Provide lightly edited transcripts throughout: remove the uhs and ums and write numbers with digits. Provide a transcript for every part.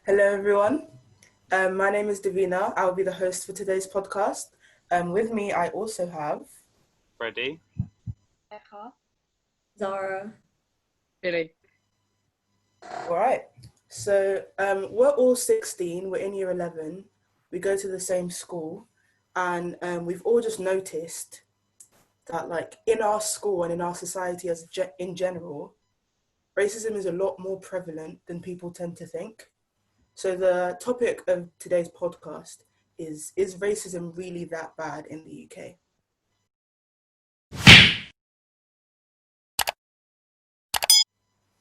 Hello, everyone. My name is Davina. I'll be the host for today's podcast. With me, I also have. Freddie. Eka, Zara. Really? All right. So we're all 16. We're in year 11. We go to the same school, and we've all just noticed that, like, in our school and in our society in general, racism is a lot more prevalent than people tend to think. So the topic of today's podcast is racism really that bad in the UK?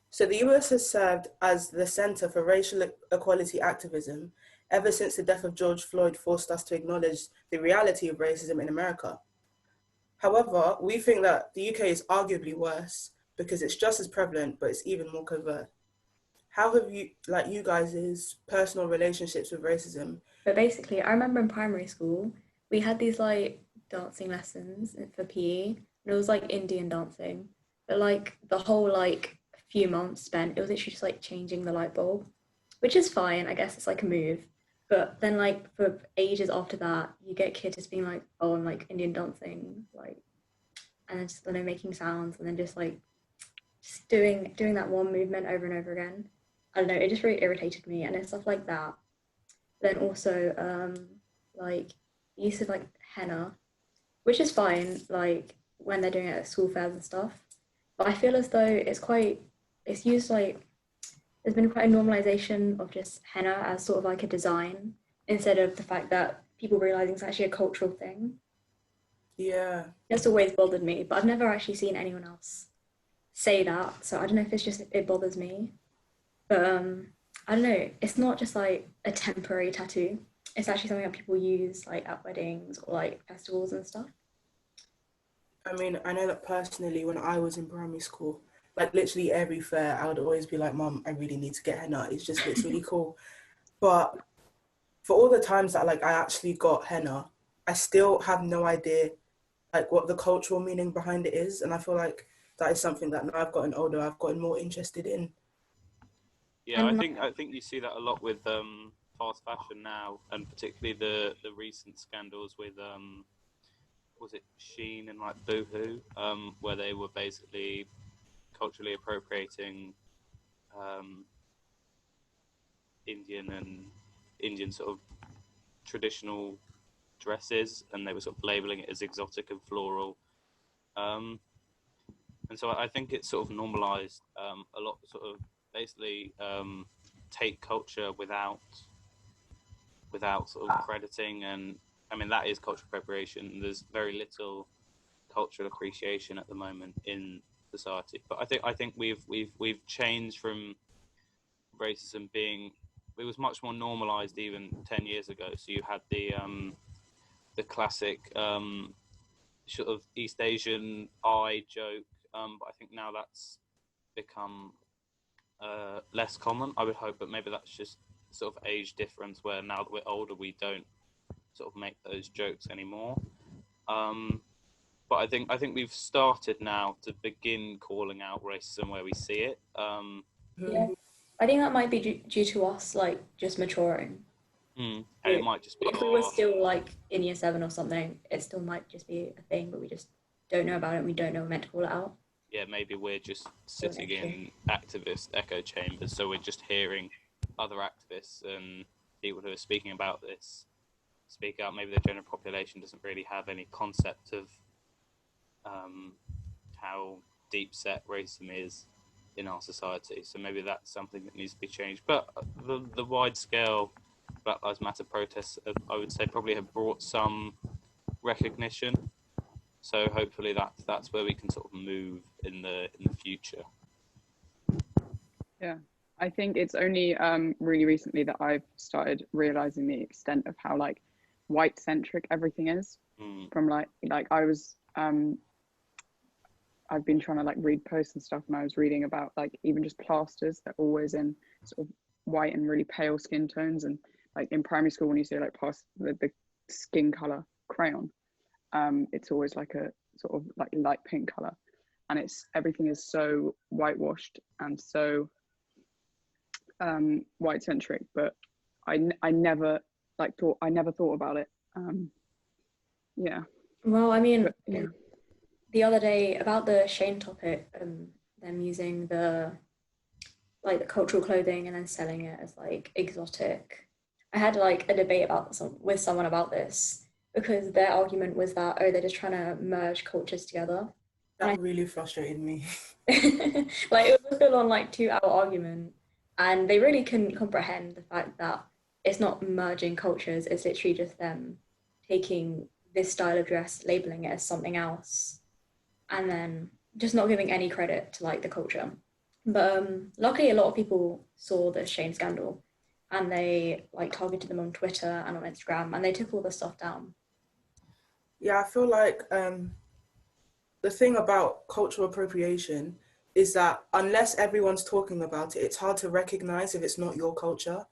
So the US has served as the center for racial equality activism ever since the death of George Floyd forced us to acknowledge the reality of racism in America. However, we think that the UK is arguably worse because it's just as prevalent, but it's even more covert. How have you guys' personal relationships with racism? But basically, I remember in primary school, we had these like dancing lessons for PE, and it was like Indian dancing. But like the whole like few months spent, it was literally just like changing the light bulb, which is fine. I guess it's like a move. But then like for ages after that, you get kids just being like, oh, I'm like Indian dancing, like, and then just making sounds, and then just doing that one movement over and over again. I don't know, it just really irritated me, and it's stuff like that. Then also, like use of like henna, which is fine, like when they're doing it at school fairs and stuff. But I feel as though it's used like there's been quite a normalization of just henna as sort of like a design instead of the fact that people realizing it's actually a cultural thing. Yeah. That's always bothered me, but I've never actually seen anyone else say that. So I don't know if it's just it bothers me. But I don't know, it's not just like a temporary tattoo. It's actually something that people use like at weddings or like festivals and stuff. I mean, I know that personally when I was in primary school, like literally every fair, I would always be like, Mom, I really need to get henna. It just looks really cool. But for all the times that like I actually got henna, I still have no idea like what the cultural meaning behind it is. And I feel like that is something that now I've gotten older, I've gotten more interested in. Yeah, I think you see that a lot with fast fashion now, and particularly the recent scandals with was it Sheen and like Boohoo, where they were basically culturally appropriating um, Indian sort of traditional dresses, and they were sort of labeling it as exotic and floral. Um, and so I think it's sort of normalized a lot, sort of basically take culture without sort of crediting, and I mean that is cultural appropriation. There's very little cultural appreciation at the moment in society, but I think we've changed from racism being, it was much more normalized even 10 years ago. So you had the classic sort of East Asian eye joke, but I think now that's become less common, I would hope, but maybe that's just sort of age difference where now that we're older, we don't sort of make those jokes anymore. But I think we've started now to begin calling out racism where we see it. Yeah, I think that might be due to us like just maturing. And it might just be If we were still like in year 7 or something, it still might just be a thing, but we just don't know about it and we don't know we're meant to call it out. yeah, maybe we're just sitting in activist echo chambers, so we're just hearing other activists and people who are speaking about this speak out. Maybe the general population doesn't really have any concept of how deep set racism is in our society. So maybe that's something that needs to be changed. But the wide scale Black Lives Matter protests, I would say, probably have brought some recognition. So hopefully that's where we can sort of move in the future. Yeah, I think it's only really recently that I've started realizing the extent of how like white centric everything is. From like I was I've been trying to like read posts and stuff, and I was reading about like even just plasters, they're always in sort of white and really pale skin tones. And like in primary school, when you say like past the skin color crayon, it's always like a sort of like light pink color, and it's everything is so whitewashed and so white centric, but I never thought about it. Yeah. Well, I mean, But, yeah. the other day about the Shane topic, them using the cultural clothing and then selling it as like exotic. I had like a debate with someone about this because their argument was that, oh, they're just trying to merge cultures together. That really frustrated me. Like it was a full on like 2 hour argument, and they really couldn't comprehend the fact that it's not merging cultures, it's literally just them taking this style of dress, labeling it as something else, and then just not giving any credit to like the culture. But luckily, a lot of people saw the Shane scandal, and they like targeted them on Twitter and on Instagram, and they took all the stuff down. Yeah, I feel like the thing about cultural appropriation is that unless everyone's talking about it, it's hard to recognize if it's not your culture.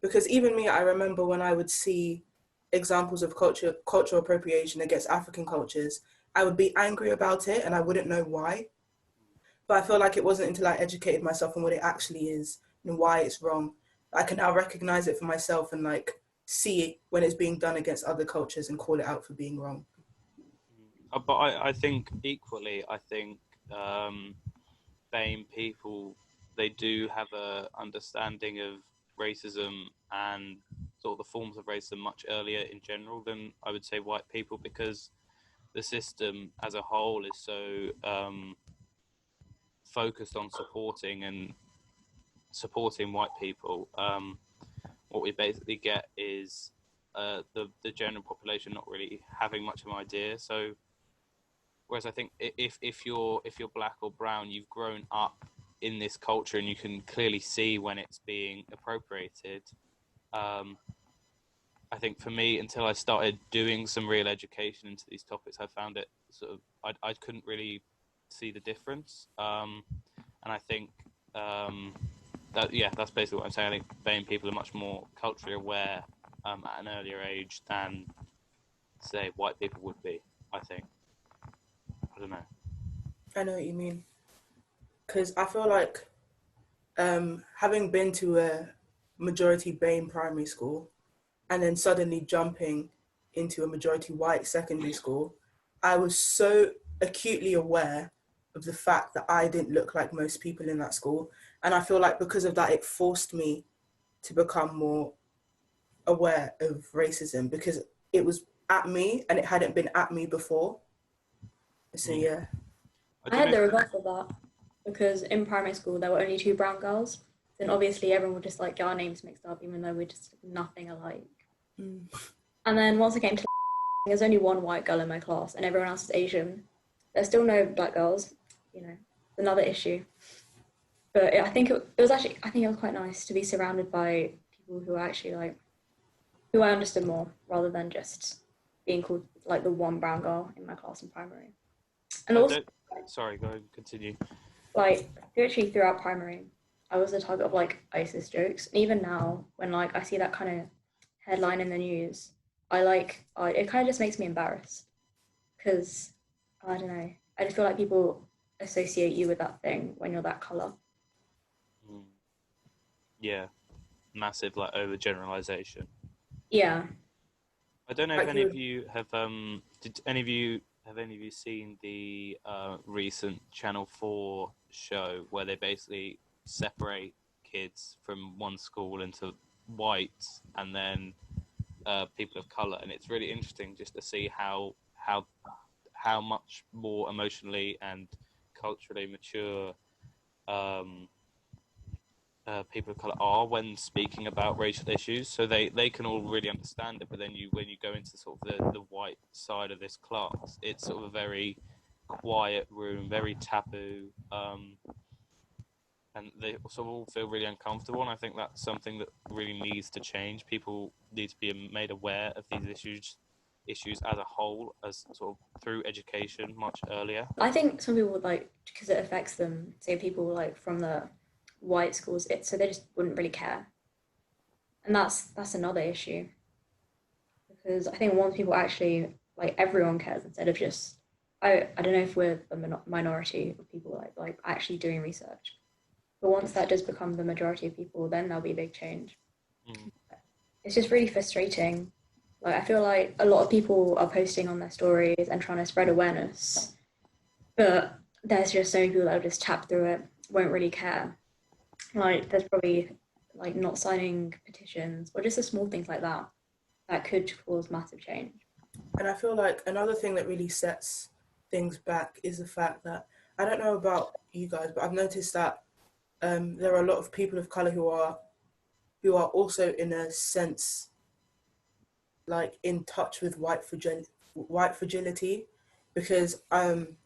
Because even me, I remember when I would see examples of cultural appropriation against African cultures, I would be angry about it and I wouldn't know why. But I feel like it wasn't until I educated myself on what it actually is and why it's wrong. I can now recognize it for myself and like see it when it's being done against other cultures and call it out for being wrong. But I think equally, BAME people, they do have a understanding of racism and sort of the forms of racism much earlier in general than I would say white people, because the system as a whole is so focused on supporting white people. What we basically get is the general population not really having much of an idea. So whereas I think if you're black or brown, you've grown up in this culture and you can clearly see when it's being appropriated. I think for me, until I started doing some real education into these topics, I found it sort of I couldn't really see the difference. And I think that's basically what I'm saying. I think BAME people are much more culturally aware at an earlier age than say white people would be. I think. I don't know. I know what you mean. Because I feel like having been to a majority BAME primary school and then suddenly jumping into a majority white secondary school, I was so acutely aware of the fact that I didn't look like most people in that school. And I feel like because of that, it forced me to become more aware of racism because it was at me and it hadn't been at me before. So yeah. I had the reverse of that because in primary school there were only 2 brown girls. Then obviously everyone would just like get our names mixed up, even though we're just nothing alike. And then once I came to there's only 1 white girl in my class and everyone else is Asian. There's still no black girls, you know, it's another issue. But I think it was quite nice to be surrounded by people who are actually like, who I understood more rather than just being called like the 1 brown girl in my class in primary. And also, sorry, go ahead, continue. Like literally throughout primary, I was the target of like ISIS jokes. And even now, when like I see that kind of headline in the news, it kind of just makes me embarrassed because I don't know. I just feel like people associate you with that thing when you're that color. Yeah, massive like overgeneralization. Yeah. I don't know if any of you have did any of you seen the recent Channel 4 show where they basically separate kids from one school into whites and then people of color, and it's really interesting just to see how much more emotionally and culturally mature people of color are when speaking about racial issues. So they can all really understand it, but then when you go into sort of the white side of this class, it's sort of a very quiet room, very taboo, and they sort of all feel really uncomfortable. And I think that's something that really needs to change. People need to be made aware of these issues as a whole, as sort of through education much earlier. I think some people would like, because it affects them, say people like from the white schools, so they just wouldn't really care. And that's another issue. Because I think once people actually, like everyone cares instead of just, I don't know if we're a minority of people like actually doing research. But once that does become the majority of people, then there'll be a big change. Mm. It's just really frustrating. Like, I feel like a lot of people are posting on their stories and trying to spread awareness, but there's just so many people that will just tap through it, won't really care. Like, there's probably like not signing petitions or just the small things like that that could cause massive change. And I feel like another thing that really sets things back is the fact that, I don't know about you guys, but I've noticed that there are a lot of people of color who are also in a sense like in touch with white fragility, because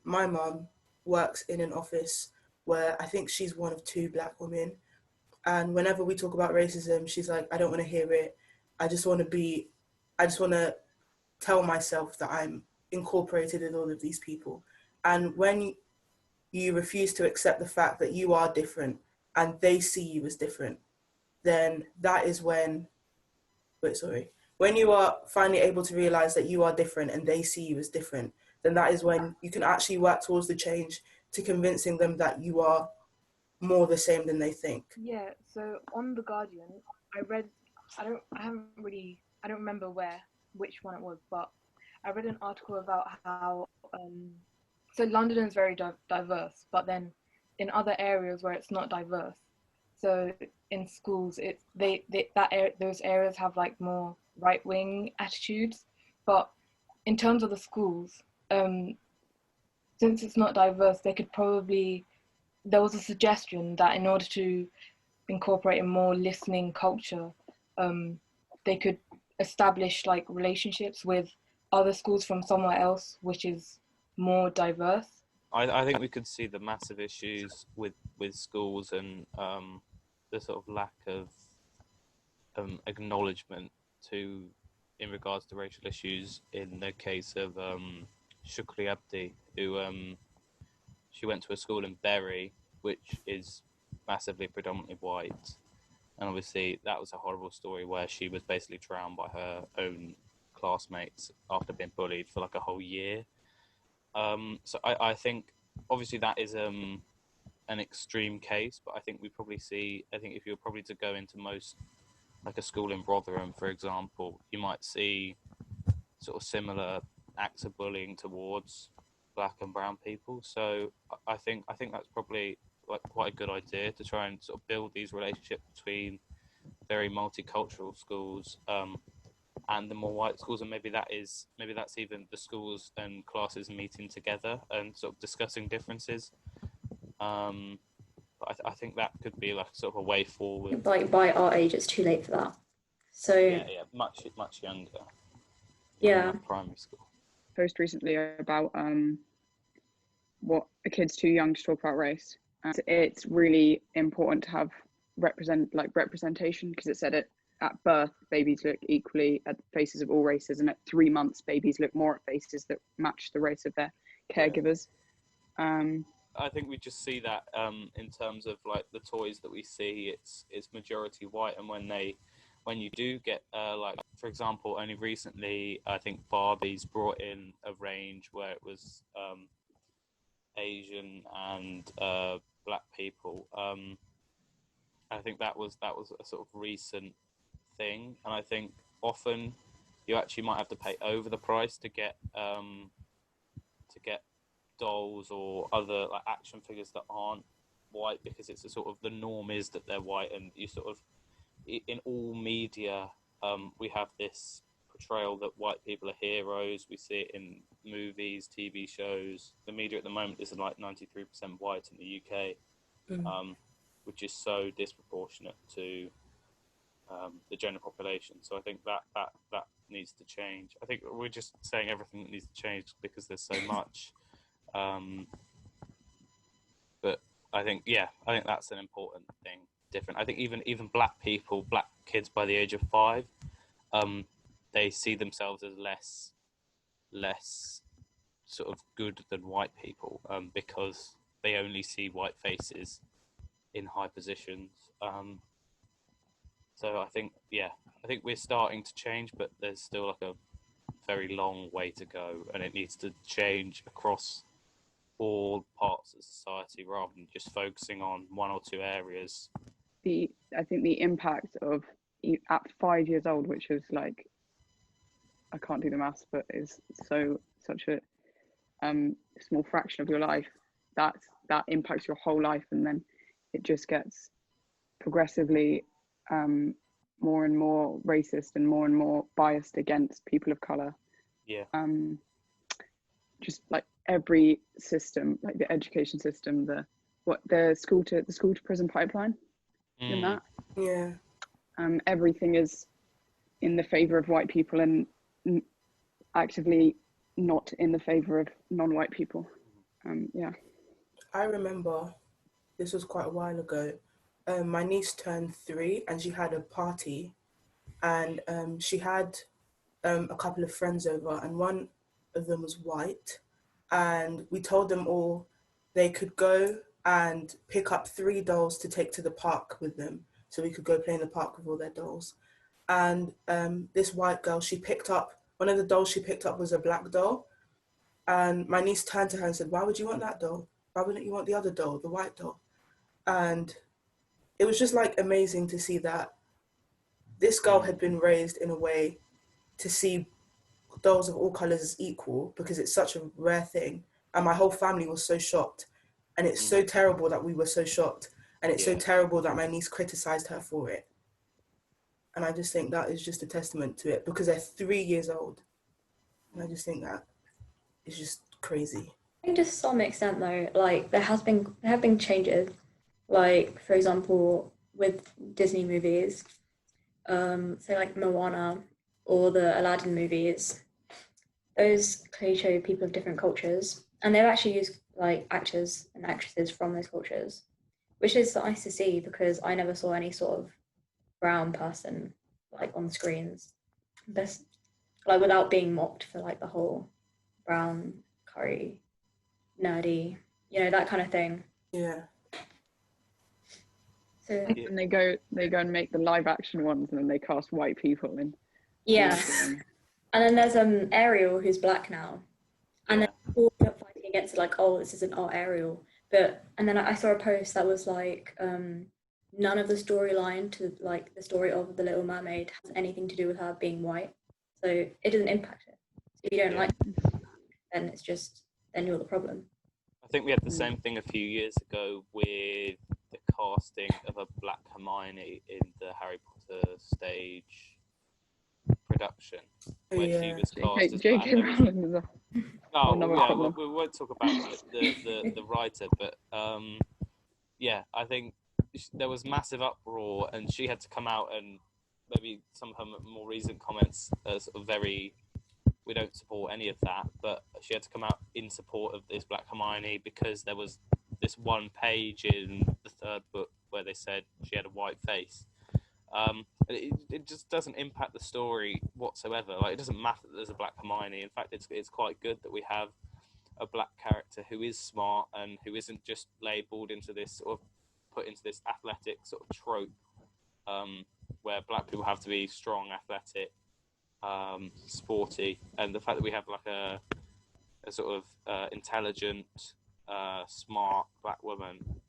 my mum works in an office where I think she's one of two black women, and whenever we talk about racism, she's like, I don't want to hear it. I just want to be, I just want to tell myself that I'm incorporated in all of these people. And when you refuse to accept the fact that you are different and they see you as different, then that is when, wait, sorry, when you are finally able to realize that you are different and they see you as different, then that is when you can actually work towards the change to convincing them that you are more the same than they think. Yeah, so on The Guardian, I read, I don't remember which one it was, but I read an article about how, so London is very diverse, but then in other areas where it's not diverse, so in schools, those areas have like more right-wing attitudes, but in terms of the schools, since it's not diverse, there was a suggestion that in order to incorporate a more listening culture, they could establish like relationships with other schools from somewhere else, which is more diverse. I think we could see the massive issues with schools and the sort of lack of acknowledgement to in regards to racial issues in the case of Shukri Abdi, who she went to a school in Bury, which is massively predominantly white, and obviously that was a horrible story where she was basically drowned by her own classmates after being bullied for like a whole year. So I think obviously that is an extreme case, but I think if you're probably to go into most, like a school in Rotherham, for example, you might see sort of similar acts of bullying towards black and brown people. So I think that's probably like quite a good idea to try and sort of build these relationships between very multicultural schools and the more white schools, and maybe that's even the schools and classes meeting together and sort of discussing differences. But I think that could be like sort of a way forward. Like, by our age, it's too late for that. So Yeah, much younger. Yeah. Like primary school. Post recently about what a kid's too young to talk about race. And it's really important to have representation, because it said at birth babies look equally at the faces of all races, and at 3 months babies look more at faces that match the race of their caregivers. I think we just see that in terms of like the toys that we see, it's majority white, and when you do get like, for example, only recently I think Barbie's brought in a range where it was Asian and black people. I think that was a sort of recent thing, and I think often you actually might have to pay over the price to get dolls or other like action figures that aren't white, because it's a sort of, the norm is that they're white, and you sort of, in all media, we have this portrayal that white people are heroes. We see it in movies, TV shows. The media at the moment is like 93% white in the UK, which is so disproportionate to the general population. So I think that needs to change. I think we're just saying everything that needs to change because there's so much. But I think that's an important thing. Different. I think even black kids by the age of 5, they see themselves as less sort of good than white people, because they only see white faces in high positions. So I think we're starting to change, but there's still like a very long way to go, and it needs to change across all parts of society rather than just focusing on one or two areas. I think the impact of at 5 years old, which is like, I can't do the maths, but is such a small fraction of your life, that impacts your whole life, and then it just gets progressively more and more racist and more biased against people of color. Yeah. Just like every system, like the education system, the school to prison pipeline, in that. Yeah. Everything is in the favor of white people and actively not in the favor of non-white people. Yeah. I remember this was quite a while ago. My niece turned 3 and she had a party, and she had a couple of friends over, and one of them was white, and we told them all they could go and pick up 3 dolls to take to the park with them, so we could go play in the park with all their dolls. And this white girl, she picked up one of the dolls. She picked up was a black doll, and my niece turned to her and said, "Why would you want that doll? Why wouldn't you want the other doll, the white doll?" And it was just like amazing to see that this girl had been raised in a way to see dolls of all colors as equal, because it's such a rare thing. And my whole family was so shocked. And it's so terrible that we were so shocked. And it's so terrible that my niece criticized her for it. And I just think that is just a testament to it, because they're 3 years old. And I just think that is just crazy. I think to some extent though, like there have been changes. Like for example, with Disney movies, so like Moana or the Aladdin movies, those clearly show people of different cultures, and they've actually used like actors and actresses from those cultures, which is nice to see, because I never saw any sort of brown person like on screens, best like without being mocked for like the whole brown curry nerdy, that kind of thing. Yeah. So And they go and make the live action ones, and then they cast white people in. yeah, and then there's Ariel, who's black now, and then people are fighting against it, like, oh, this isn't our Ariel. And then I saw a post that was like, none of the storyline to like the story of the Little Mermaid has anything to do with her being white, so it doesn't impact it. So if you don't like it, then it's just, then you're the problem. I think we had the same thing a few years ago with the casting of a black Hermione in the Harry Potter stage production, where she was cast as black. J.K. Rowling is a we won't talk about the writer, but I think there was massive uproar, and she had to come out, and maybe some of her more recent comments are sort of very, we don't support any of that, but she had to come out in support of this black Hermione, because there was this one page in the 3rd book where they said she had a white face. It just doesn't impact the story whatsoever. Like, it doesn't matter that there's a black Hermione. In fact, it's quite good that we have a black character who is smart and who isn't just labelled into this, or put into this athletic sort of trope, where black people have to be strong, athletic, sporty, and the fact that we have like a sort of intelligent, smart black woman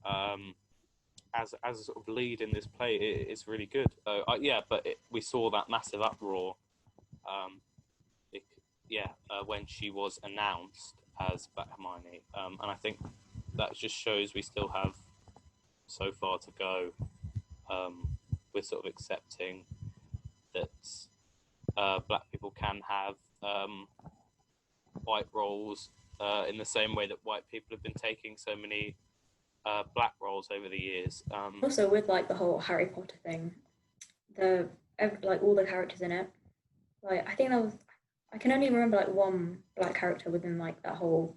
as a sort of lead in this play, it's really good. We saw that massive uproar when she was announced as Black Hermione, and I think that just shows we still have so far to go with sort of accepting that black people can have white roles in the same way that white people have been taking so many black roles over the years. Also, with like the whole Harry Potter thing, like all the characters in it, like I think I can only remember like one black character within like that whole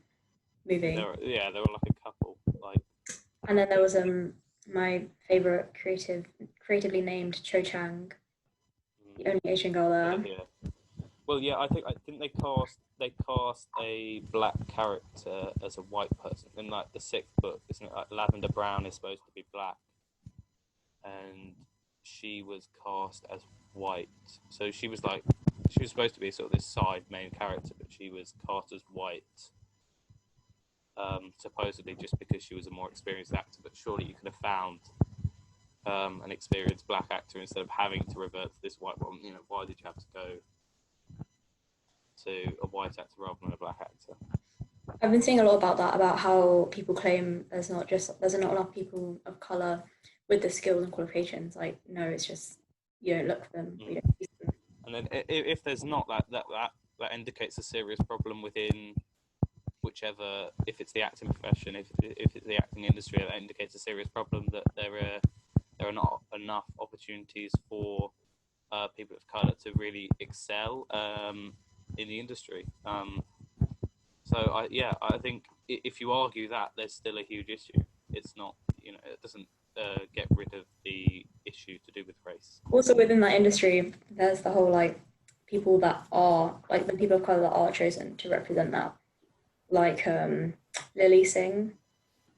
movie. There were like a couple, like. And then there was my favorite creatively named Cho Chang, the only Asian girl there. Yeah. Well, yeah, I think they cast a black character as a white person in like the 6th book, isn't it? Like Lavender Brown is supposed to be black, and she was cast as white. So she was supposed to be sort of this side main character, but she was cast as white. supposedly just because she was a more experienced actor. But surely you could have found an experienced black actor instead of having to revert to this white one. You know, why did you have to go to a white actor rather than a black actor? I've been seeing a lot about that, about how people claim there's not enough people of color with the skills and qualifications. Like, no, it's just you don't look for them. We don't use them. And then if there's not that indicates a serious problem within whichever, if it's the acting profession, if it's the acting industry, that indicates a serious problem that there are not enough opportunities for people of color to really excel in the industry. So I think if you argue that, there's still a huge issue. It's not, it doesn't get rid of the issue to do with race. Also within that industry, there's the whole like people that are like the people of color that are chosen to represent that, like Lily Singh,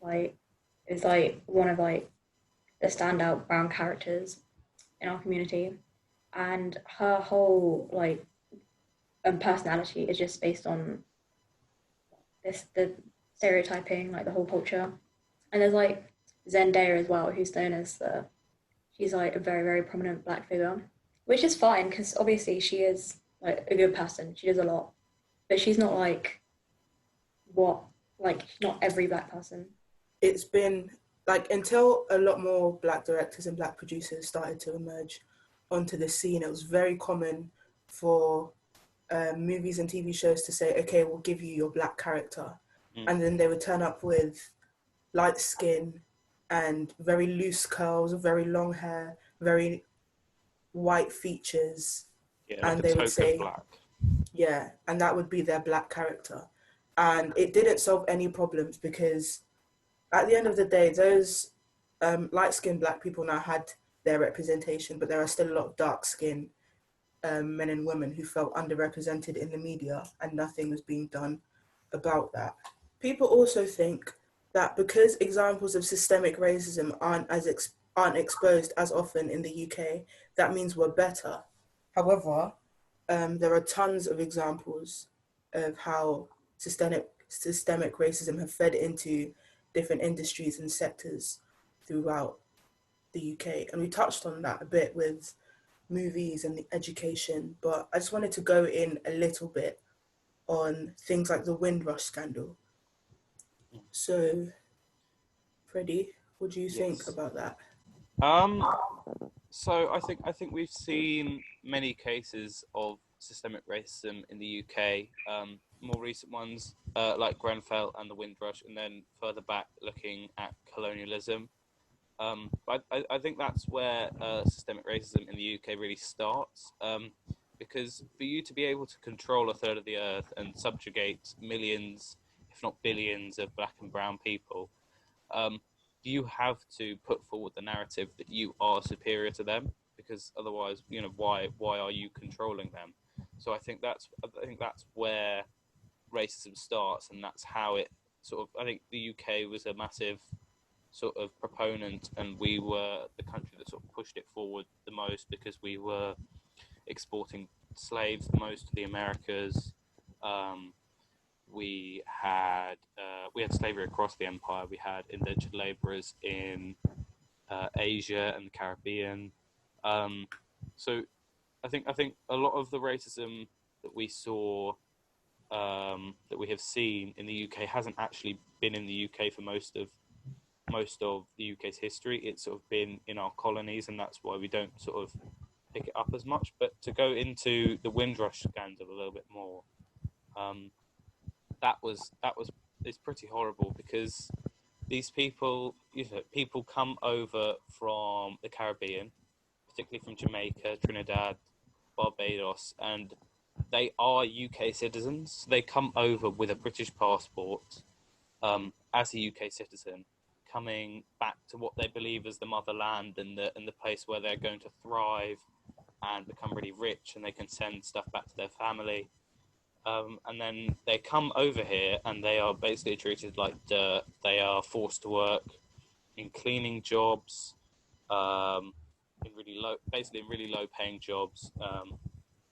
like is like one of like the standout brown characters in our community, and her whole like personality is just based on the stereotyping, like the whole culture. And there's like Zendaya as well, who's known as she's like a very, very prominent black figure, which is fine because obviously she is like a good person. She does a lot, but she's not like not every black person. It's been like until a lot more black directors and black producers started to emerge onto the scene, it was very common for movies and TV shows to say, okay, we'll give you your black character. And then they would turn up with light skin and very loose curls, very long hair, very white features. Yeah, and they would say, black. Yeah, and that would be their black character. And it didn't solve any problems because at the end of the day, those light-skinned black people now had their representation, but there are still a lot of dark-skinned men and women who felt underrepresented in the media, and nothing was being done about that. People also think that because examples of systemic racism aren't exposed as often in the UK, that means we're better. However, there are tons of examples of how systemic racism have fed into different industries and sectors throughout the UK. And we touched on that a bit with movies and the education, but I just wanted to go in a little bit on things like the Windrush scandal. So, Freddie, what do you think about that? So I think we've seen many cases of systemic racism in the UK. More recent ones like Grenfell and the Windrush, and then further back looking at colonialism. But I think that's where systemic racism in the UK really starts. Because for you to be able to control a third of the earth and subjugate millions, if not billions, of black and brown people, you have to put forward the narrative that you are superior to them, because otherwise, why are you controlling them? So I think that's where racism starts, and that's how it I think the UK was a massive sort of proponent, and we were the country that sort of pushed it forward the most because we were exporting slaves the most to the Americas. We had slavery across the empire. We had indentured laborers in Asia and the Caribbean. So I think a lot of the racism that we saw, that we have seen in the UK, hasn't actually been in the UK for most of the UK's history. It's sort of been in our colonies, and that's why we don't sort of pick it up as much. But to go into the Windrush scandal a little bit more, it's pretty horrible, because these people, people come over from the Caribbean, particularly from Jamaica, Trinidad, Barbados, and they are UK citizens. They come over with a British passport as a UK citizen, coming back to what they believe is the motherland and the place where they're going to thrive and become really rich, and they can send stuff back to their family. And then they come over here and they are basically treated like dirt. They are forced to work in cleaning jobs, in really low paying jobs.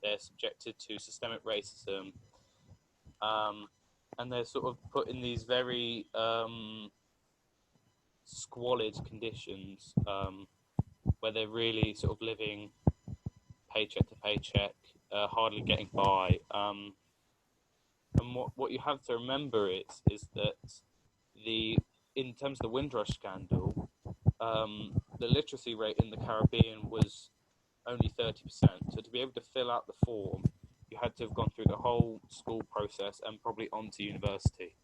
They're subjected to systemic racism. and they're sort of put in these very squalid conditions, where they're really sort of living paycheck to paycheck, hardly getting by. And what you have to remember is that in terms of the Windrush scandal, the literacy rate in the Caribbean was only 30%. So to be able to fill out the form, you had to have gone through the whole school process and probably on to university.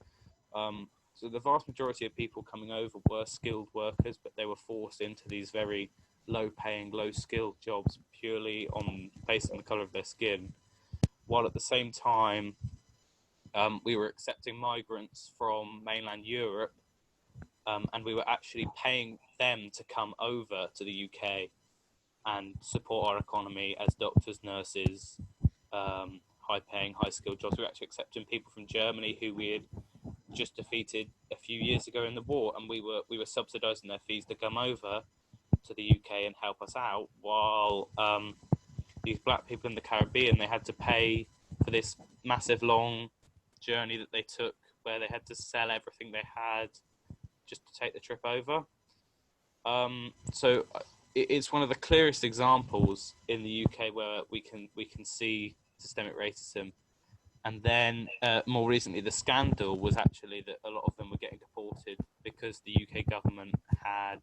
So the vast majority of people coming over were skilled workers, but they were forced into these very low-paying, low-skilled jobs purely based on the colour of their skin, while at the same time we were accepting migrants from mainland Europe, and we were actually paying them to come over to the UK and support our economy as doctors, nurses, high-paying, high-skilled jobs. We were actually accepting people from Germany who we had just defeated a few years ago in the war, and we were subsidising their fees to come over to the UK and help us out, while these black people in the Caribbean, they had to pay for this massive long journey that they took, where they had to sell everything they had just to take the trip over. So it's one of the clearest examples in the UK where we can see systemic racism. And then more recently, the scandal was actually that a lot of them were getting deported because the UK government had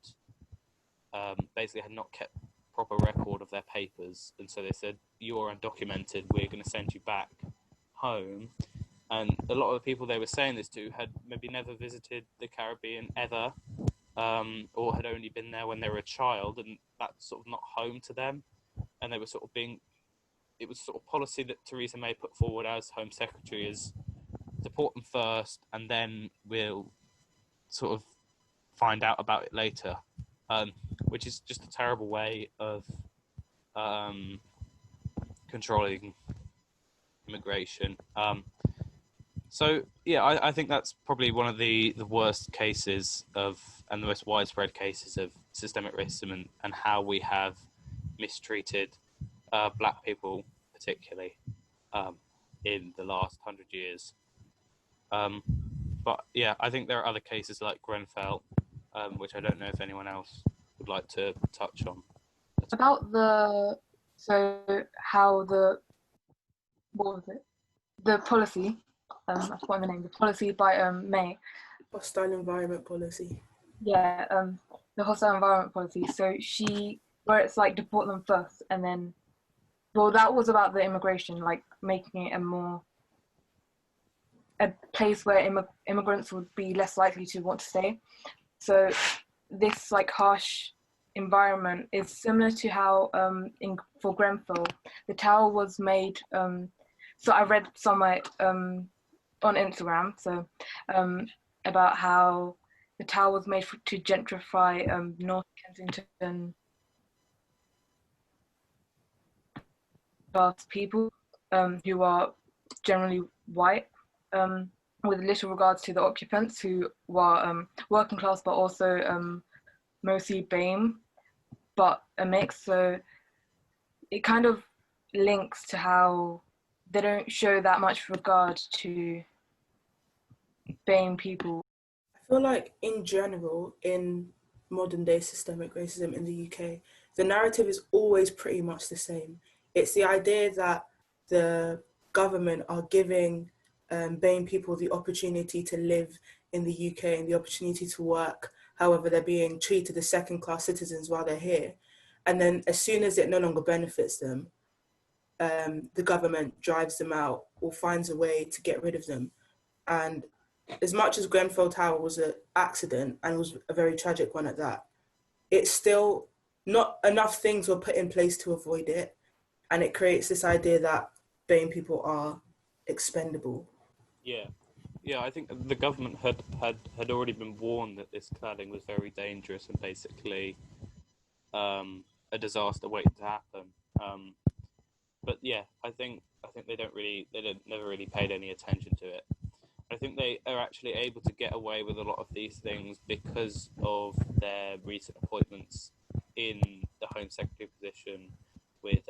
basically had not kept proper record of their papers, and so they said, "You're undocumented. We're going to send you back home." And a lot of the people they were saying this to had maybe never visited the Caribbean ever, or had only been there when they were a child, and that's sort of not home to them. And they were sort of it was sort of policy that Theresa May put forward as Home Secretary, is deport them first, and then we'll sort of find out about it later, which is just a terrible way of controlling immigration. So yeah, I think that's probably one of the worst cases and the most widespread cases of systemic racism, and how we have mistreated black people, particularly in the last 100 years. But yeah, I think there are other cases like Grenfell, which I don't know if anyone else would like to touch on. About what was it? The policy. I forgot the name. The policy by May. Hostile environment policy. Yeah. The hostile environment policy. So where it's like deport them first, and then, well, that was about the immigration, like making it a place where immigrants would be less likely to want to stay. So this like harsh environment is similar to how for Grenfell, the tower was made. So I read somewhere on Instagram, so about how the tower was made to gentrify North Kensington class people who are generally white, with little regards to the occupants who were working class, but also mostly BAME, but a mix. So it kind of links to how they don't show that much regard to BAME people. I feel like in general, in modern day systemic racism in the UK, the narrative is always pretty much the same. It's the idea that the government are giving BAME people the opportunity to live in the UK and the opportunity to work. However, they're being treated as second-class citizens while they're here. And then as soon as it no longer benefits them, the government drives them out or finds a way to get rid of them. And as much as Grenfell Tower was an accident, and was a very tragic one at that, it's still not enough things were put in place to avoid it. And it creates this idea that BAME people are expendable. Yeah, I think the government had already been warned that this cladding was very dangerous and basically a disaster waiting to happen. But yeah, I think they never really paid any attention to it. I think they are actually able to get away with a lot of these things because of their recent appointments in the Home Secretary position with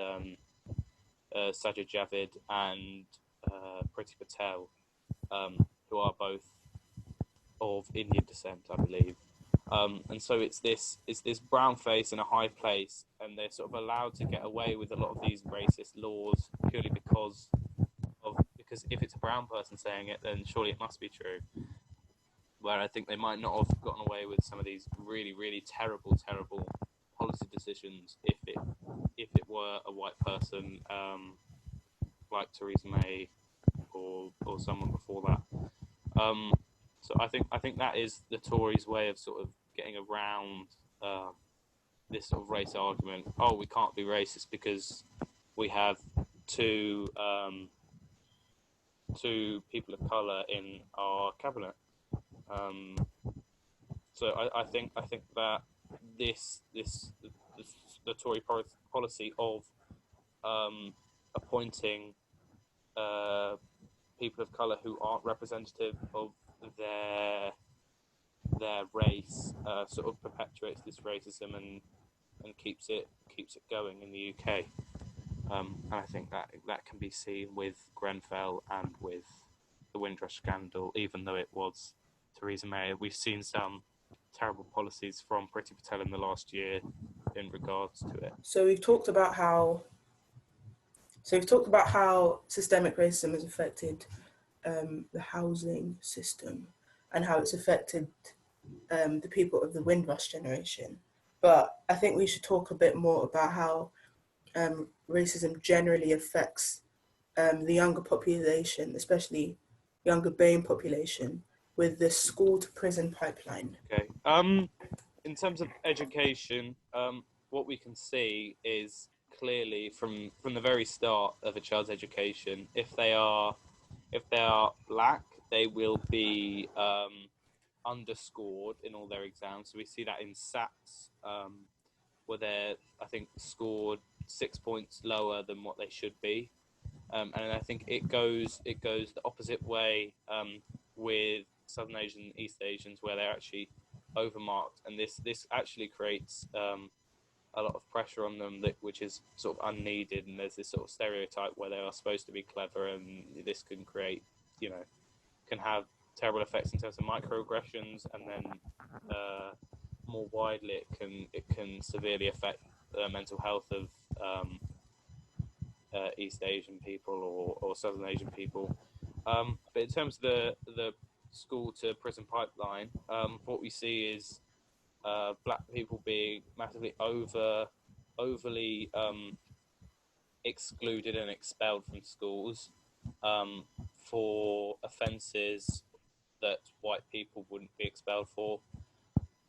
Sajid Javid and Priti Patel, who are both of Indian descent, I believe. And so it's this brown face in a high place, and they're sort of allowed to get away with a lot of these racist laws purely because if it's a brown person saying it, then surely it must be true. Where I think they might not have gotten away with some of these really, really terrible policy decisions if it were a white person, like Theresa May or someone before that. So I think that is the Tories' way of sort of getting around this sort of race argument. Oh, we can't be racist because we have two people of colour in our cabinet. So I think that the Tory policy of appointing people of colour who aren't representative of their race sort of perpetuates this racism and keeps it going in the UK. And I think that can be seen with Grenfell and with the Windrush scandal, even though it was Theresa May. We've seen some terrible policies from Priti Patel in the last year in regards to it. So we've talked about how systemic racism has affected the housing system and how it's affected the people of the Windrush generation. But I think we should talk a bit more about how racism generally affects the younger population, especially younger BAME population, with the school to prison pipeline. Okay. In terms of education, what we can see is clearly from the very start of a child's education, if they are black, they will be underscored in all their exams. So we see that in SATs, where they're, I think, scored 6 points lower than what they should be. And I think it goes the opposite way with Southern Asian and East Asians, where they're actually overmarked, and this actually creates a lot of pressure on them, which is sort of unneeded. And there's this sort of stereotype where they are supposed to be clever, and this can create, can have terrible effects in terms of microaggressions, and then more widely it can severely affect the mental health of East Asian people or Southern Asian people. But in terms of the school to prison pipeline, what we see is black people being massively overly excluded and expelled from schools for offences that white people wouldn't be expelled for.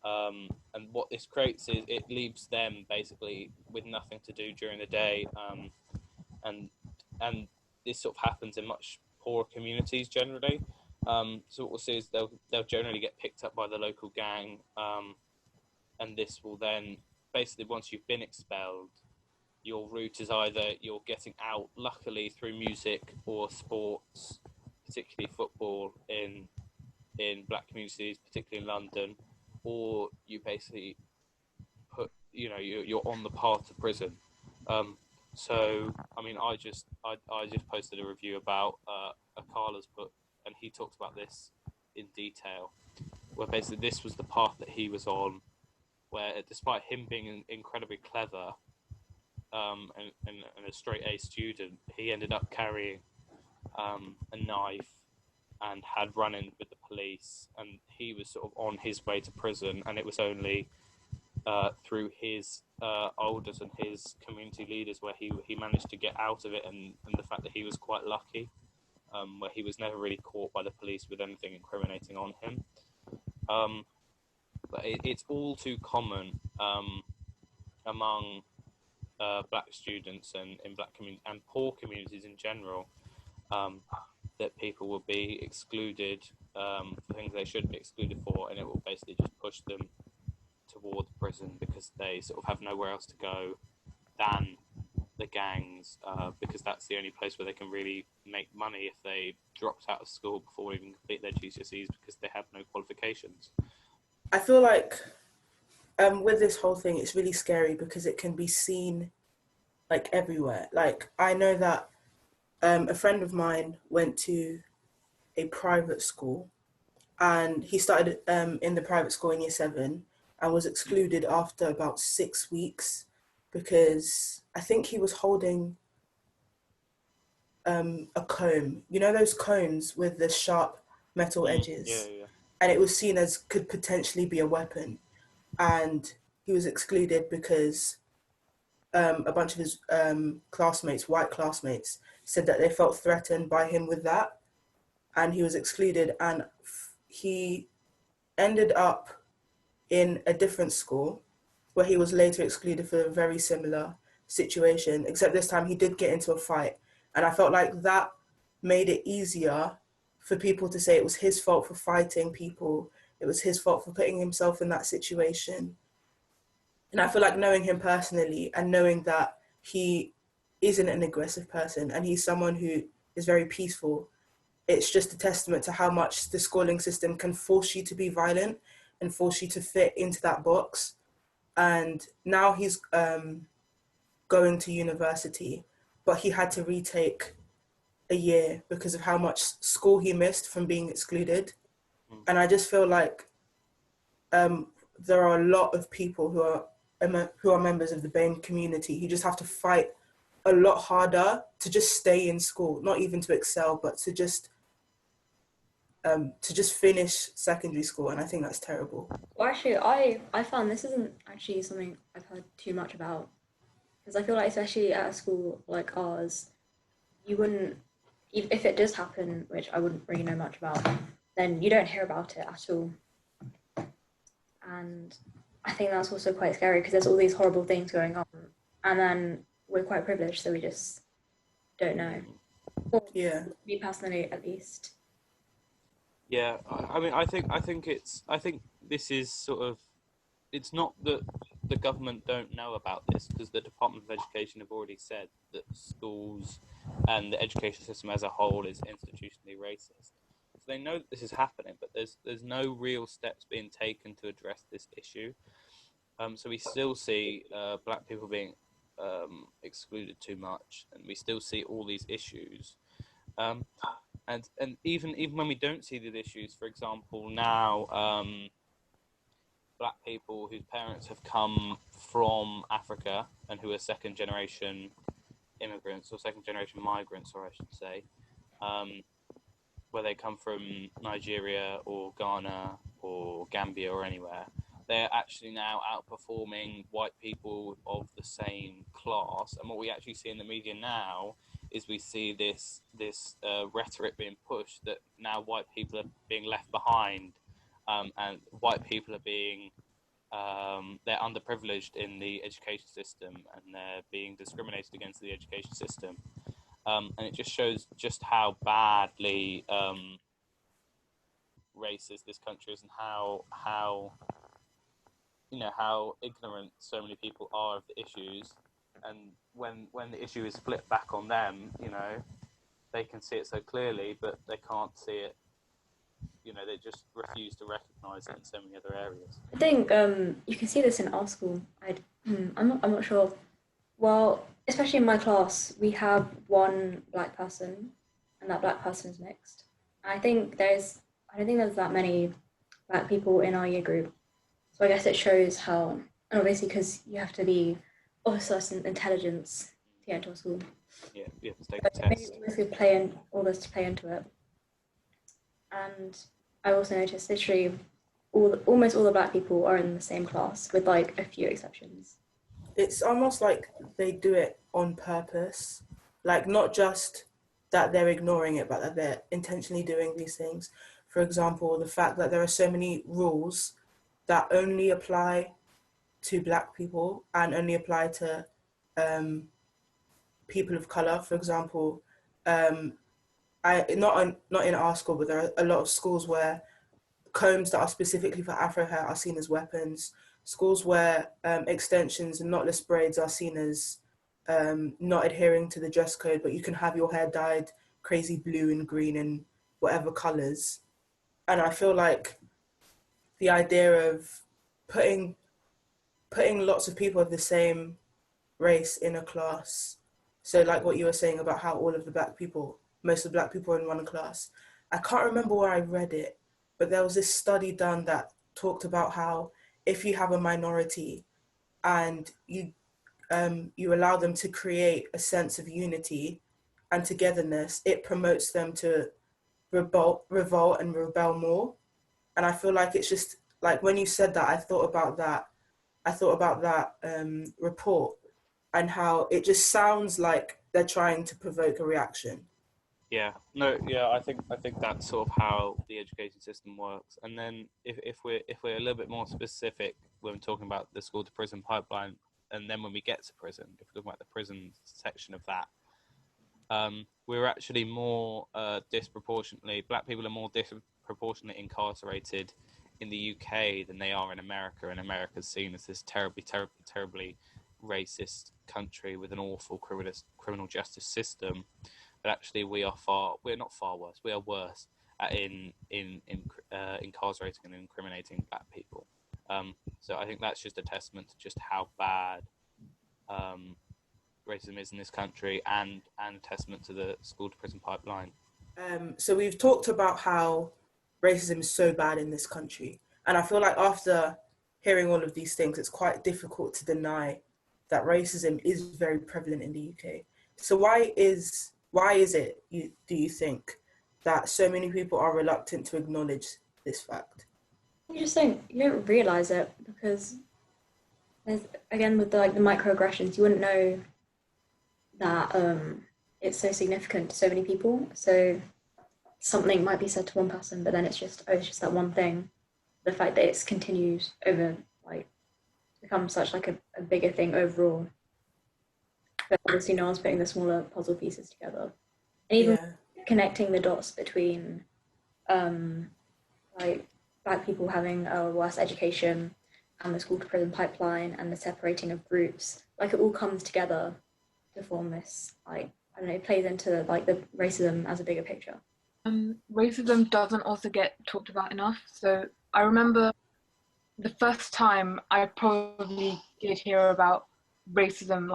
And what this creates is it leaves them basically with nothing to do during the day, and this sort of happens in much poorer communities generally. So what we'll see is they'll generally get picked up by the local gang, and this will then basically, once you've been expelled, your route is either you're getting out, luckily through music or sports, particularly football in black communities, particularly in London, or you basically you're on the path to prison. So I mean, I just posted a review about Akala's book, and he talked about this in detail, where basically this was the path that he was on, where despite him being incredibly clever and a straight A student, he ended up carrying a knife and had run-in with the police, and he was sort of on his way to prison, and it was only through his elders and his community leaders where he managed to get out of it, and the fact that he was quite lucky, where he was never really caught by the police with anything incriminating on him. But it's all too common among black students and in black communities and poor communities in general, that people will be excluded for things they shouldn't be excluded for, and it will basically just push them towards prison because they sort of have nowhere else to go than the gangs, because that's the only place where they can really make money if they dropped out of school before even complete their GCSEs, because they have no qualifications. I feel like with this whole thing, it's really scary because it can be seen like everywhere. Like I know that a friend of mine went to a private school, and he started in the private school in year 7 and was excluded after about 6 weeks because I think he was holding a comb. You know those combs with the sharp metal edges? Yeah. And it was seen as could potentially be a weapon. And he was excluded because a bunch of his classmates, white classmates, said that they felt threatened by him with that. And he was excluded, and he ended up in a different school where he was later excluded for a very similar situation, except this time he did get into a fight. And I felt like that made it easier for people to say it was his fault for fighting people. It was his fault for putting himself in that situation. And I feel like knowing him personally and knowing that he isn't an aggressive person and he's someone who is very peaceful, it's just a testament to how much the schooling system can force you to be violent and force you to fit into that box. And now he's going to university, but he had to retake a year because of how much school he missed from being excluded. And I just feel like there are a lot of people who are members of the BAME community who just have to fight a lot harder to just stay in school, not even to excel, but to just finish secondary school. And I think that's terrible. Well, actually, I found this isn't actually something I've heard too much about, because I feel like especially at a school like ours, you wouldn't, if it does happen, which I wouldn't really know much about, then you don't hear about it at all. And I think that's also quite scary because there's all these horrible things going on, and then we're quite privileged, so we just don't know. Or Yeah. me personally, at least. Yeah, I mean, I think this is sort of, it's not that the government don't know about this, because the Department of Education have already said that schools and the education system as a whole is institutionally racist. So they know that this is happening, but there's no real steps being taken to address this issue. So we still see black people being excluded too much, and we still see all these issues. And even when we don't see these issues, for example, now black people whose parents have come from Africa and who are second generation immigrants or second generation migrants, or I should say, where they come from Nigeria or Ghana or Gambia or anywhere, they're actually now outperforming white people of the same class. And what we actually see in the media now is we see this rhetoric being pushed that now white people are being left behind, and white people are being they're underprivileged in the education system, and they're being discriminated against in the education system. And it just shows just how badly racist this country is, and how ignorant so many people are of the issues. And when the issue is flipped back on them, they can see it so clearly, but they can't see it. They just refuse to recognise it in so many other areas. I think you can see this in our school. I'm not sure. Well, especially in my class, we have one black person, and that black person is mixed. I don't think there's that many black people in our year group. So I guess it shows how, and obviously because you have to be of a certain intelligence to get into a school. Yeah, you have to take a test. Maybe all this to play into it. And I also noticed literally almost all the black people are in the same class, with like a few exceptions. It's almost like they do it on purpose, like not just that they're ignoring it, but that they're intentionally doing these things. For example, the fact that there are so many rules that only apply to black people and only apply to people of color. For example, not in our school, but there are a lot of schools where combs that are specifically for Afro hair are seen as weapons. Schools where extensions and knotless braids are seen as not adhering to the dress code, but you can have your hair dyed crazy blue and green and whatever colors. And I feel like the idea of putting lots of people of the same race in a class, so like what you were saying about how most of the black people are in one class, I can't remember where I read it, but there was this study done that talked about how if you have a minority and you allow them to create a sense of unity and togetherness, it promotes them to revolt and rebel more. And I feel like it's just like when you said that, I thought about that. I thought about that report and how it just sounds like they're trying to provoke a reaction. Yeah, no, yeah, I think that's sort of how the education system works. And then if we're a little bit more specific when talking about the school to prison pipeline, and then when we get to prison, if we're talking about the prison section of that, we're actually more disproportionately, black people are more disproportionately incarcerated in the UK than they are in America. And America's seen as this terribly racist country with an awful criminal justice system. But actually, we're not far worse. We are worse at incarcerating and incriminating black people. So I think that's just a testament to just how bad racism is in this country, and a testament to the school to prison pipeline. So we've talked about how racism is so bad in this country, and I feel like after hearing all of these things, it's quite difficult to deny that racism is very prevalent in the UK. So why is it, do you think, that so many people are reluctant to acknowledge this fact? You don't realize it because there's, again, with the microaggressions, you wouldn't know that it's so significant to so many people. So something might be said to one person, but then it's just that one thing. The fact that it continues over, becomes such a bigger thing overall. But obviously no one's putting the smaller puzzle pieces together. And even connecting the dots between black people having a worse education and the school to prison pipeline and the separating of groups, it all comes together to form this, I don't know, it plays into the racism as a bigger picture. Racism doesn't also get talked about enough. So I remember the first time I probably did hear about racism,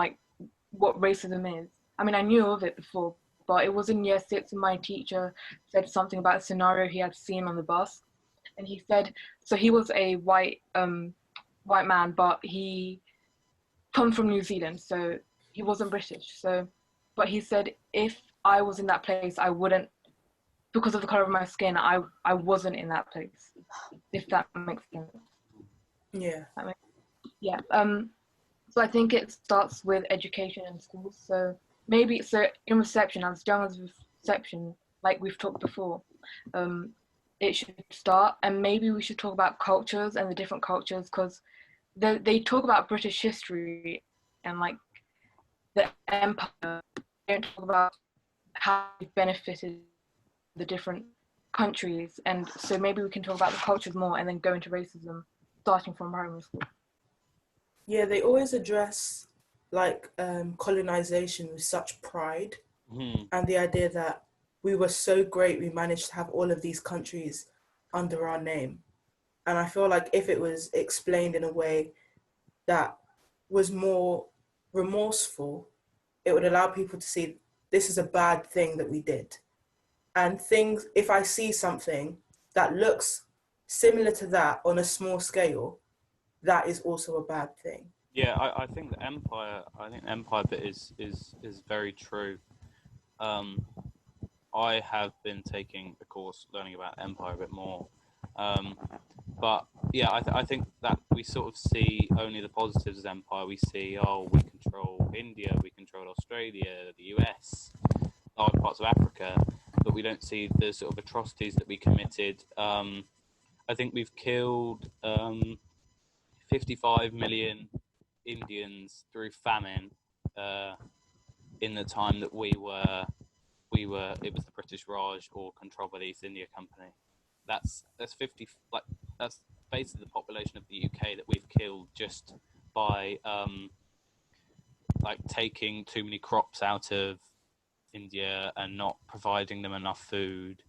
what racism is. I mean, I knew of it before, but it was in year 6 and my teacher said something about a scenario he had seen on the bus. And he said, so he was a white man, but he comes from New Zealand, so he wasn't British. But he said, if I was in that place, I wouldn't, because of the color of my skin, I wasn't in that place, if that makes sense. Yeah. Yeah. So I think it starts with education in schools. So maybe, in reception, as young as reception, like we've talked before, it should start, and maybe we should talk about cultures and the different cultures, because they talk about British history and the empire. They don't talk about how it benefited the different countries, and so maybe we can talk about the cultures more and then go into racism starting from primary school. Yeah, they always address colonization with such pride, and the idea that we were so great, we managed to have all of these countries under our name. And I feel like if it was explained in a way that was more remorseful, it would allow people to see this is a bad thing that we did. And if I see something that looks similar to that on a small scale, that is also a bad thing. Yeah, I think the empire bit is very true. I have been taking a course learning about empire a bit more. But yeah, I think that we sort of see only the positives as empire. We see, we control India, we control Australia, the US, large parts of Africa, but we don't see the sort of atrocities that we committed. I think we've killed 55 million Indians through famine in the time that we were it was the British Raj or controlled by the East India Company. That's basically the population of the UK that we've killed just by taking too many crops out of India and not providing them enough food.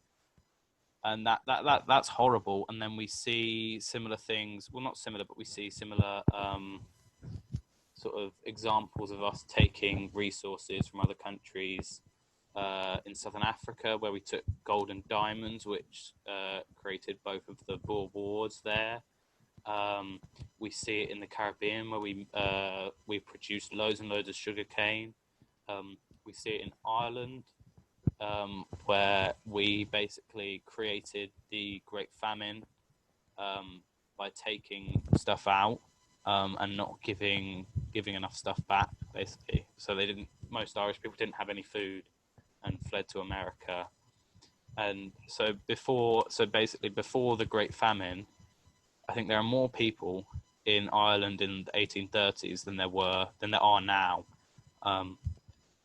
And that's horrible. And then we see similar things, well, not similar, but we see similar sort of examples of us taking resources from other countries in Southern Africa, where we took gold and diamonds, which created both of the Boer Wars there. We see it in the Caribbean, where we produced loads and loads of sugarcane. We see it in Ireland, where we basically created the Great Famine by taking stuff out and not giving enough stuff back, basically. So most Irish people didn't have any food and fled to America. And so basically before the Great Famine, I think there are more people in Ireland in the 1830s than there are now. And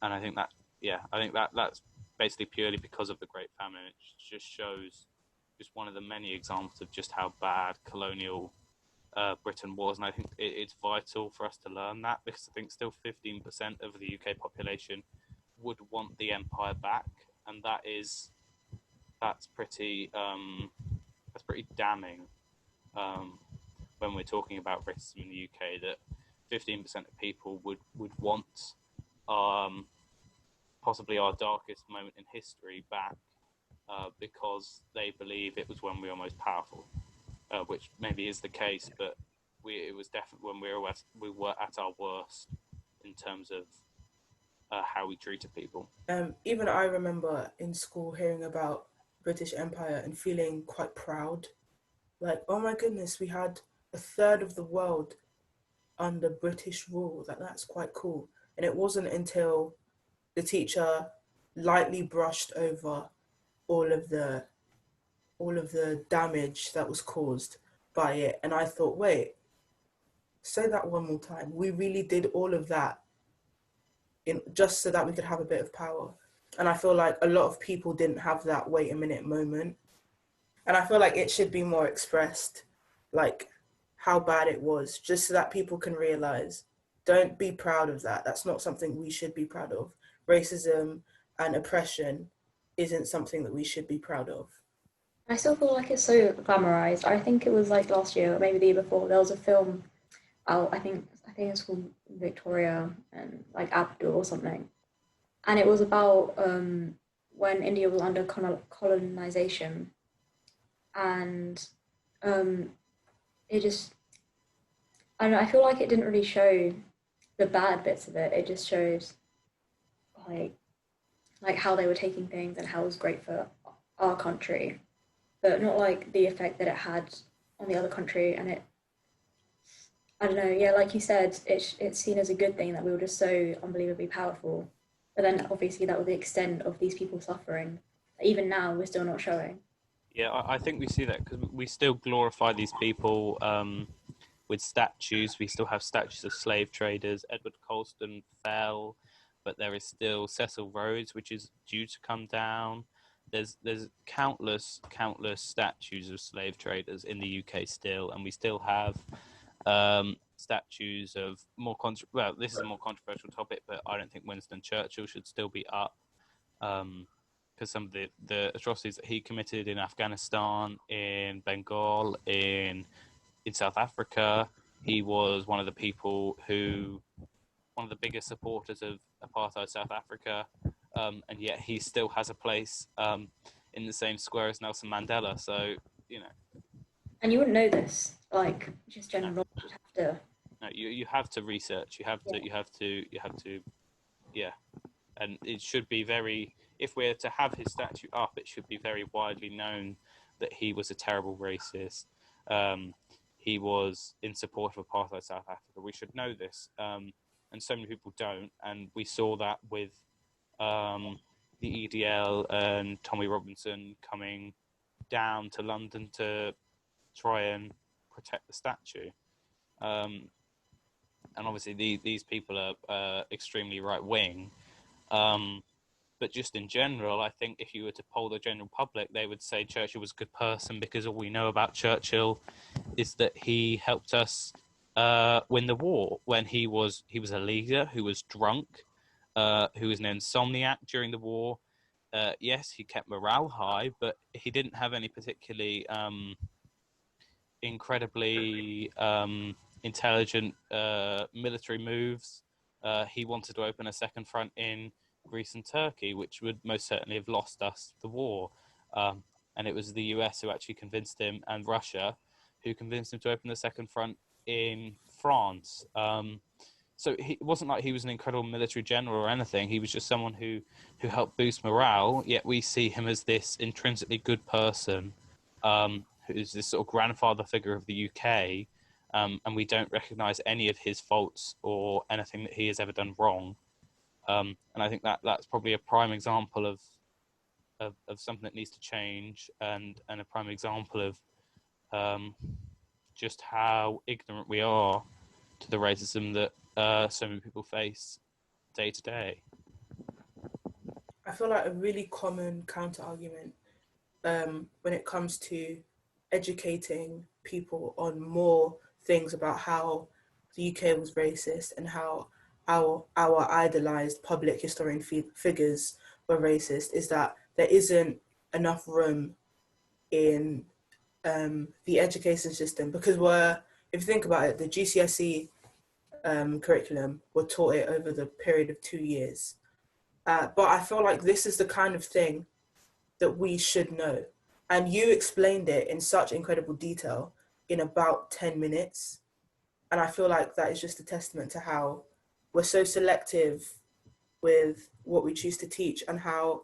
I think that's basically purely because of the Great Famine. It just shows just one of the many examples of just how bad colonial Britain was, and I think it's vital for us to learn that, because I think still 15% of the UK population would want the empire back, and that's pretty damning when we're talking about racism in the UK. That 15% of people would want possibly our darkest moment in history back because they believe it was when we were most powerful. Which maybe is the case, but it was definitely when we were at our worst in terms of how we treated people. Even I remember in school hearing about British Empire and feeling quite proud. Like, oh my goodness, we had a third of the world under British rule. That's quite cool. And it wasn't until the teacher lightly brushed over all of the damage that was caused by it, and I thought, wait, say that one more time. We really did all of that just so that we could have a bit of power. And I feel like a lot of people didn't have that wait a minute moment, and I feel like it should be more expressed, like how bad it was, just so that people can realize, don't be proud of that. That's not something we should be proud of. Racism and oppression isn't something that we should be proud of. I still feel like it's so glamorized. I think it was like last year, or maybe the year before, there was a film out, I think it's called Victoria and like Abdul or something. And it was about when India was under colonization. And it just, I don't know, I feel like it didn't really show the bad bits of it. It just showed like how they were taking things and how it was great for our country, but not like the effect that it had on the other country. And I don't know, yeah, like you said, it's seen as a good thing that we were just so unbelievably powerful. But then obviously that was the extent of these people suffering. Even now, we're still not showing. Yeah, I think we see that because we still glorify these people with statues. We still have statues of slave traders. Edward Colston fell, but there is still Cecil Rhodes, which is due to come down. There's countless statues of slave traders in the UK still, and we still have statues of well, this is a more controversial topic, but I don't think Winston Churchill should still be up because some of the atrocities that he committed in Afghanistan, in Bengal, in South Africa. He was one of the biggest supporters of apartheid South Africa, and yet he still has a place in the same square as Nelson Mandela. So, you know. And you wouldn't know this, like just general knowledge. You'd have to. No, you have to research. You have to. Yeah, and it should be very. If we're to have his statue up, it should be very widely known that he was a terrible racist. He was in support of apartheid South Africa. We should know this, and so many people don't. And we saw that with the EDL and Tommy Robinson coming down to London to try and protect the statue. And obviously these people are extremely right wing. But just in general, I think if you were to poll the general public, they would say Churchill was a good person, because all we know about Churchill is that he helped us win the war when he was a leader who was drunk, who was an insomniac during the war. Yes, he kept morale high, but he didn't have any particularly incredibly intelligent military moves. He wanted to open a second front in Greece and Turkey, which would most certainly have lost us the war. And it was the US who actually convinced him, and Russia, who convinced him to open the second front in France. So it wasn't like he was an incredible military general or anything. He was just someone who helped boost morale. Yet we see him as this intrinsically good person, who's this sort of grandfather figure of the UK, and we don't recognise any of his faults or anything that he has ever done wrong. And I think that's probably a prime example of something that needs to change, and a prime example of just how ignorant we are to the racism that so many people face day to day. I feel like a really common counter argument when it comes to educating people on more things about how the UK was racist and how our idolized public historian figures were racist is that there isn't enough room in the education system, because if you think about it, the GCSE curriculum were taught it over the period of 2 years. But I feel like this is the kind of thing that we should know. And you explained it in such incredible detail in about 10 minutes. And I feel like that is just a testament to how we're so selective with what we choose to teach, and how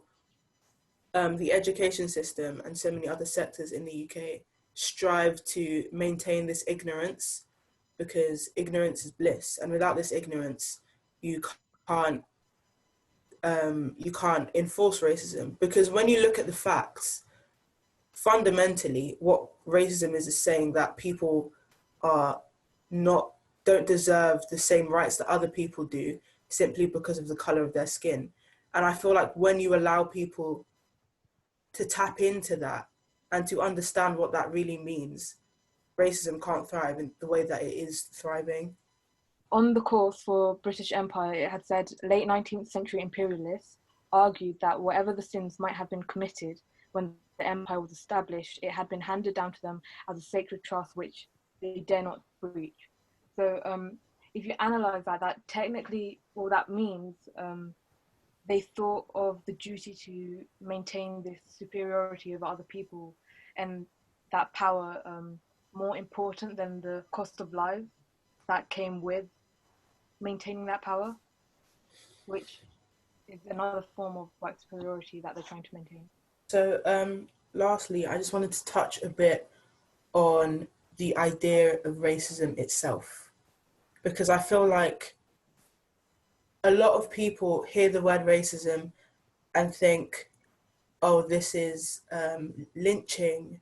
the education system and so many other sectors in the UK strive to maintain this ignorance, because ignorance is bliss. And without this ignorance, you can't enforce racism. Because when you look at the facts, fundamentally, what racism is saying that people don't deserve the same rights that other people do simply because of the color of their skin. And I feel like when you allow people to tap into that and to understand what that really means, racism can't thrive in the way that it is thriving. On the course for British Empire, it had said late 19th century imperialists argued that whatever the sins might have been committed when the empire was established, it had been handed down to them as a sacred trust which they dare not breach. So if you analyze that technically all that means, they thought of the duty to maintain this superiority over other people and that power more important than the cost of lives that came with maintaining that power, which is another form of white superiority that they're trying to maintain. So lastly, I just wanted to touch a bit on the idea of racism itself, because I feel like a lot of people hear the word racism and think, oh, this is lynching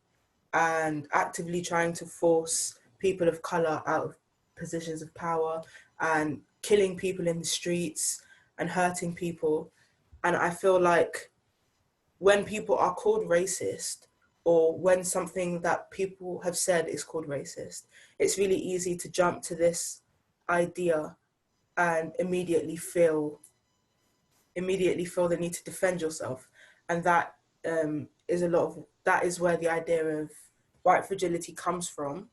and actively trying to force people of color out of positions of power and killing people in the streets and hurting people. And I feel like when people are called racist, or when something that people have said is called racist, it's really easy to jump to this idea and immediately feel the need to defend yourself. And that is where the idea of white fragility comes from.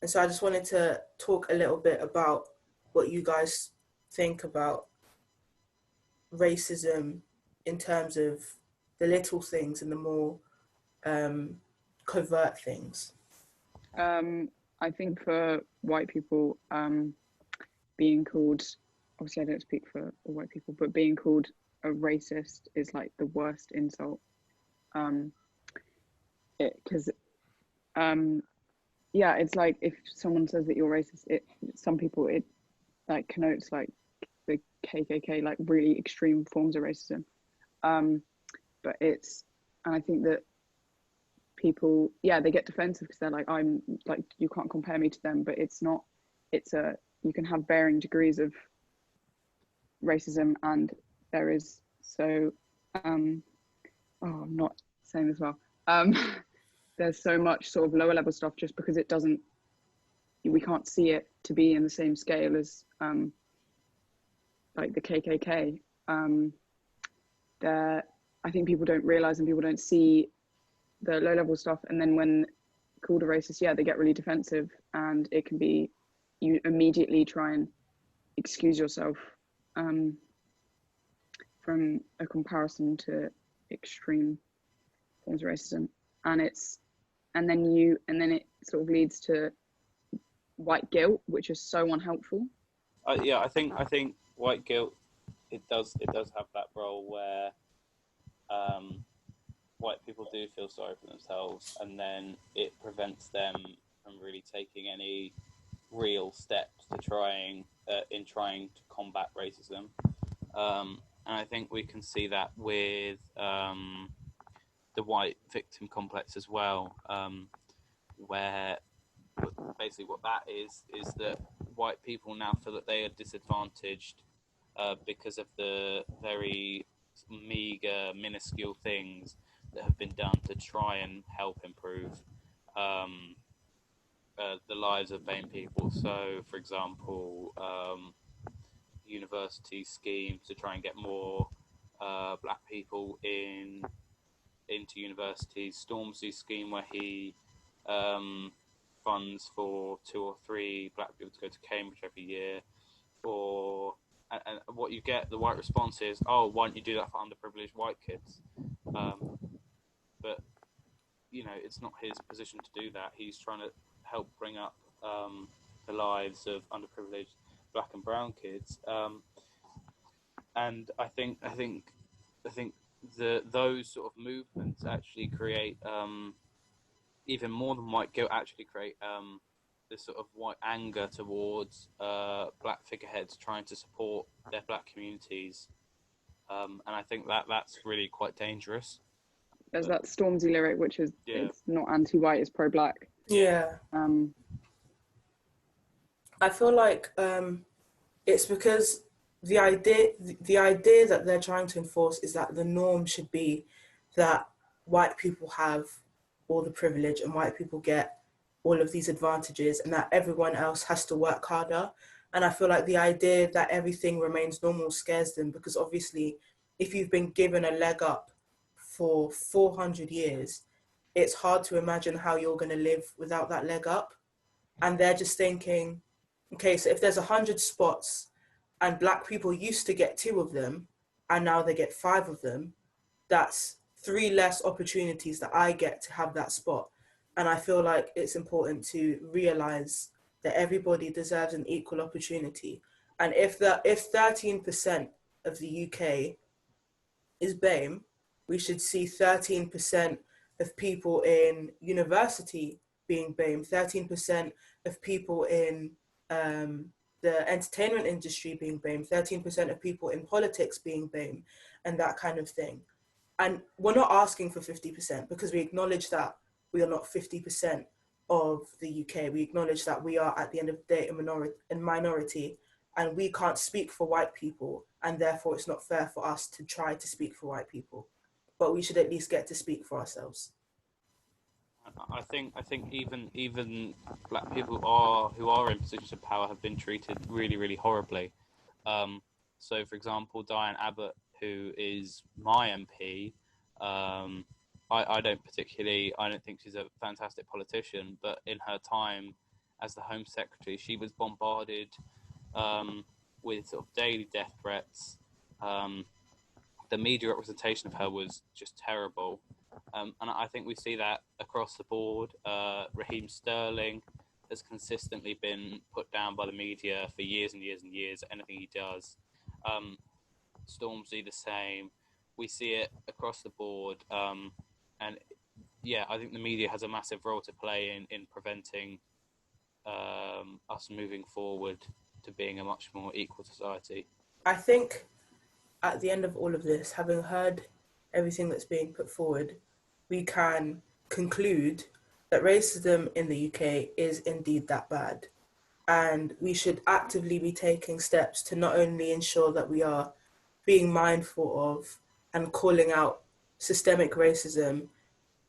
And so I just wanted to talk a little bit about what you guys think about racism in terms of the little things and the more covert things. I think for white people, being called, obviously I don't speak for all white people, but being called a racist is like the worst insult. It's like if someone says that you're racist, some people it like connotes like the KKK, like really extreme forms of racism. But and I think that people, they get defensive because they're like, I'm like, you can't compare me to them, but you can have varying degrees of racism, and there is, I'm not saying this well, there's so much sort of lower level stuff just because we can't see it to be in the same scale as like the KKK. I think people don't realize and people don't see the low level stuff, and then when called a racist, they get really defensive, and it can be, you immediately try and excuse yourself from a comparison to extreme forms of racism, and then it sort of leads to white guilt, which is so unhelpful. Yeah, I think white guilt, it does have that role where white people do feel sorry for themselves, and then it prevents them from really taking any real steps to trying to combat racism. And I think we can see that with the white victim complex as well, where basically what that is that white people now feel that they are disadvantaged because of the very meager, minuscule things that have been done to try and help improve the lives of BAME people. So, for example, university schemes to try and get more black people into universities. Stormzy's scheme where he funds for 2 or 3 black people to go to Cambridge every year. And what you get, the white response is, oh, why don't you do that for underprivileged white kids? But, you know, it's not his position to do that. He's trying to help bring up the lives of underprivileged black and brown kids. And I think those sort of movements actually create even more than white guilt, actually create this sort of white anger towards black figureheads trying to support their black communities, and I think that's really quite dangerous. There's that Stormzy lyric, which is it's not anti-white, it's pro-black. Yeah. I feel like it's because the idea that they're trying to enforce is that the norm should be that white people have all the privilege and white people get all of these advantages, and that everyone else has to work harder. And I feel like the idea that everything remains normal scares them, because obviously if you've been given a leg up for 400 years, it's hard to imagine how you're going to live without that leg up. And they're just thinking, okay, so if there's 100 spots and black people used to get 2 of them and now they get 5 of them, that's 3 less opportunities that I get to have that spot. And I feel like it's important to realize that everybody deserves an equal opportunity. And if 13% of the UK is BAME, we should see 13% of people in university being BAME, 13% of people in the entertainment industry being BAME, 13% of people in politics being BAME, and that kind of thing. And we're not asking for 50% because we acknowledge that we are not 50% of the UK. We acknowledge that we are, at the end of the day, a minority, and we can't speak for white people, and therefore it's not fair for us to try to speak for white people. But we should at least get to speak for ourselves. I think even black people who are in positions of power have been treated really, really horribly. So, for example, Diane Abbott, who is my MP, I don't think she's a fantastic politician, but in her time as the Home Secretary, she was bombarded with sort of daily death threats. The media representation of her was just terrible. And I think we see that across the board. Raheem Sterling has consistently been put down by the media for years and years and years, anything he does. Stormzy the same. We see it across the board. And yeah, I think the media has a massive role to play in preventing us moving forward to being a much more equal society. I think at the end of all of this, having heard everything that's being put forward, we can conclude that racism in the UK is indeed that bad. And we should actively be taking steps to not only ensure that we are being mindful of and calling out systemic racism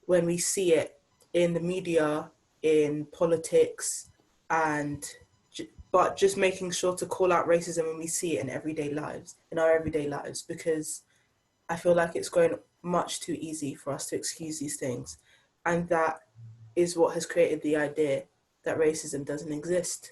when we see it in the media, in politics, but just making sure to call out racism when we see it in our everyday lives, because I feel like it's going much too easy for us to excuse these things. And that is what has created the idea that racism doesn't exist.